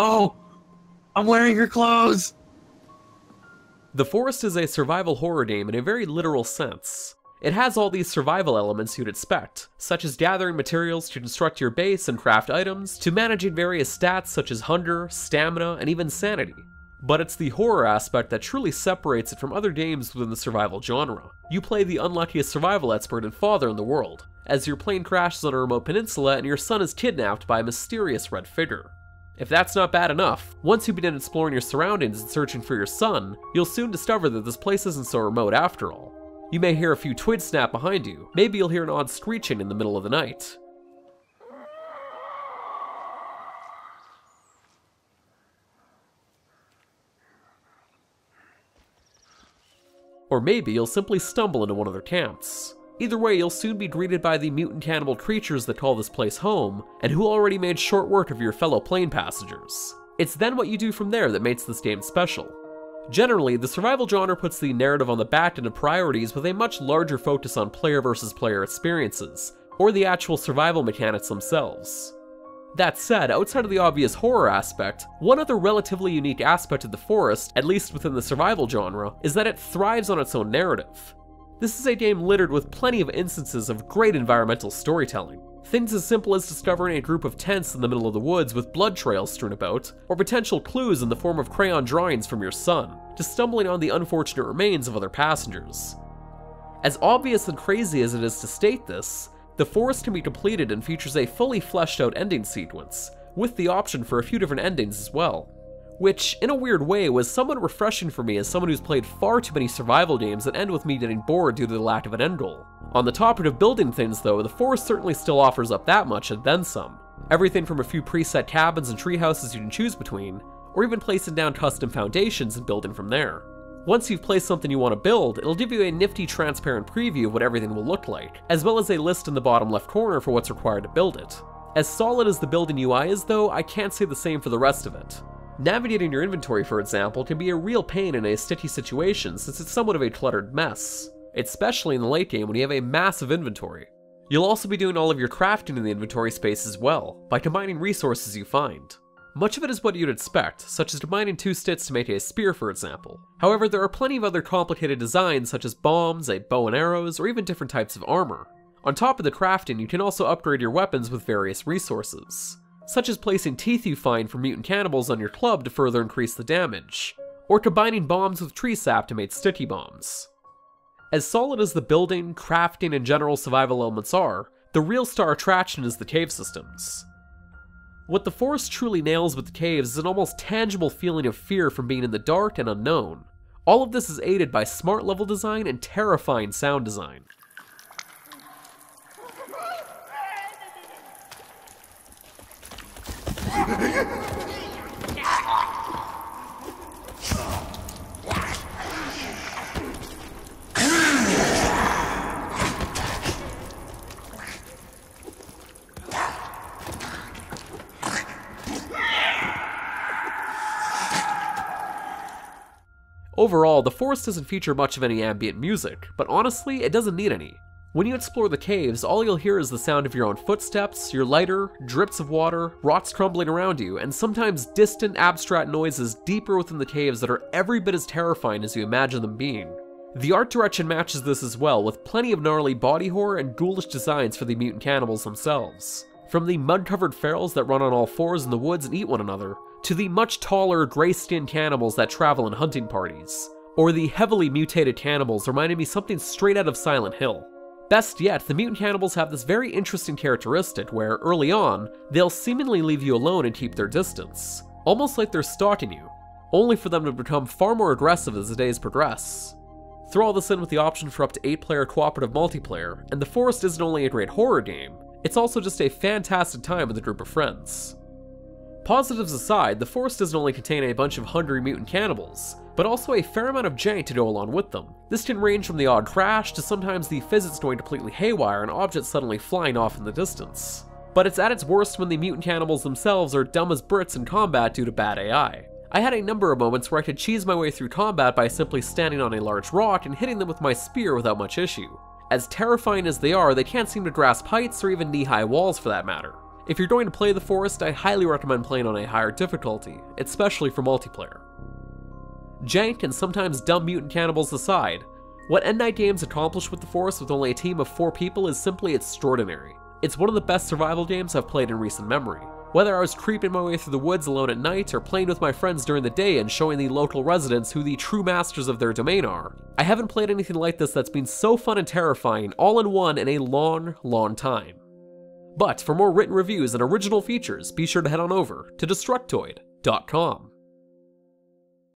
Oh! I'm wearing her clothes! The Forest is a survival horror game in a very literal sense. It has all these survival elements you'd expect, such as gathering materials to construct your base and craft items, to managing various stats such as hunger, stamina, and even sanity. But it's the horror aspect that truly separates it from other games within the survival genre. You play the unluckiest survival expert and father in the world, as your plane crashes on a remote peninsula and your son is kidnapped by a mysterious red figure. If that's not bad enough, once you begin exploring your surroundings and searching for your son, you'll soon discover that this place isn't so remote after all. You may hear a few twigs snap behind you, maybe you'll hear an odd screeching in the middle of the night. Or maybe you'll simply stumble into one of their camps. Either way, you'll soon be greeted by the mutant cannibal creatures that call this place home, and who already made short work of your fellow plane passengers. It's then what you do from there that makes this game special. Generally, the survival genre puts the narrative on the back end of priorities with a much larger focus on player versus player experiences, or the actual survival mechanics themselves. That said, outside of the obvious horror aspect, one other relatively unique aspect of the Forest, at least within the survival genre, is that it thrives on its own narrative. This is a game littered with plenty of instances of great environmental storytelling. Things as simple as discovering a group of tents in the middle of the woods with blood trails strewn about, or potential clues in the form of crayon drawings from your son, to stumbling on the unfortunate remains of other passengers. As obvious and crazy as it is to state this, the Forest can be completed and features a fully fleshed out ending sequence, with the option for a few different endings as well. Which, in a weird way, was somewhat refreshing for me as someone who's played far too many survival games that end with me getting bored due to the lack of an end goal. On the topic of building things though, the Forest certainly still offers up that much and then some. Everything from a few preset cabins and tree houses you can choose between, or even placing down custom foundations and building from there. Once you've placed something you want to build, it'll give you a nifty transparent preview of what everything will look like, as well as a list in the bottom left corner for what's required to build it. As solid as the building UI is though, I can't say the same for the rest of it. Navigating your inventory, for example, can be a real pain in a sticky situation since it's somewhat of a cluttered mess, especially in the late game when you have a massive inventory. You'll also be doing all of your crafting in the inventory space as well, by combining resources you find. Much of it is what you'd expect, such as combining 2 sticks to make a spear, for example. However, there are plenty of other complicated designs such as bombs, a bow and arrows, or even different types of armor. On top of the crafting, you can also upgrade your weapons with various resources, such as placing teeth you find from mutant cannibals on your club to further increase the damage, or combining bombs with tree sap to make sticky bombs. As solid as the building, crafting, and general survival elements are, the real star attraction is the cave systems. What the Forest truly nails with the caves is an almost tangible feeling of fear from being in the dark and unknown. All of this is aided by smart level design and terrifying sound design. Overall, the Forest doesn't feature much of any ambient music, but honestly, it doesn't need any. When you explore the caves, all you'll hear is the sound of your own footsteps, your lighter, drips of water, rocks crumbling around you, and sometimes distant, abstract noises deeper within the caves that are every bit as terrifying as you imagine them being. The art direction matches this as well, with plenty of gnarly body horror and ghoulish designs for the mutant cannibals themselves. From the mud-covered ferals that run on all fours in the woods and eat one another, to the much taller, gray-skinned cannibals that travel in hunting parties, or the heavily mutated cannibals reminding me something straight out of Silent Hill. Best yet, the mutant cannibals have this very interesting characteristic where, early on, they'll seemingly leave you alone and keep their distance, almost like they're stalking you, only for them to become far more aggressive as the days progress. Throw all this in with the option for up to 8-player cooperative multiplayer, and the Forest isn't only a great horror game, it's also just a fantastic time with a group of friends. Positives aside, the Forest doesn't only contain a bunch of hungry mutant cannibals, but also a fair amount of jank to go along with them. This can range from the odd crash to sometimes the physics going completely haywire and objects suddenly flying off in the distance. But it's at its worst when the mutant cannibals themselves are dumb as Brits in combat due to bad AI. I had a number of moments where I could cheese my way through combat by simply standing on a large rock and hitting them with my spear without much issue. As terrifying as they are, they can't seem to grasp heights or even knee-high walls for that matter. If you're going to play the Forest, I highly recommend playing on a higher difficulty, especially for multiplayer. Jank and sometimes dumb mutant cannibals aside, what End Night Games accomplished with the Forest with only a team of 4 people is simply extraordinary. It's one of the best survival games I've played in recent memory. Whether I was creeping my way through the woods alone at night or playing with my friends during the day and showing the local residents who the true masters of their domain are, I haven't played anything like this that's been so fun and terrifying all in one in a long, long time. But for more written reviews and original features, be sure to head on over to Destructoid.com.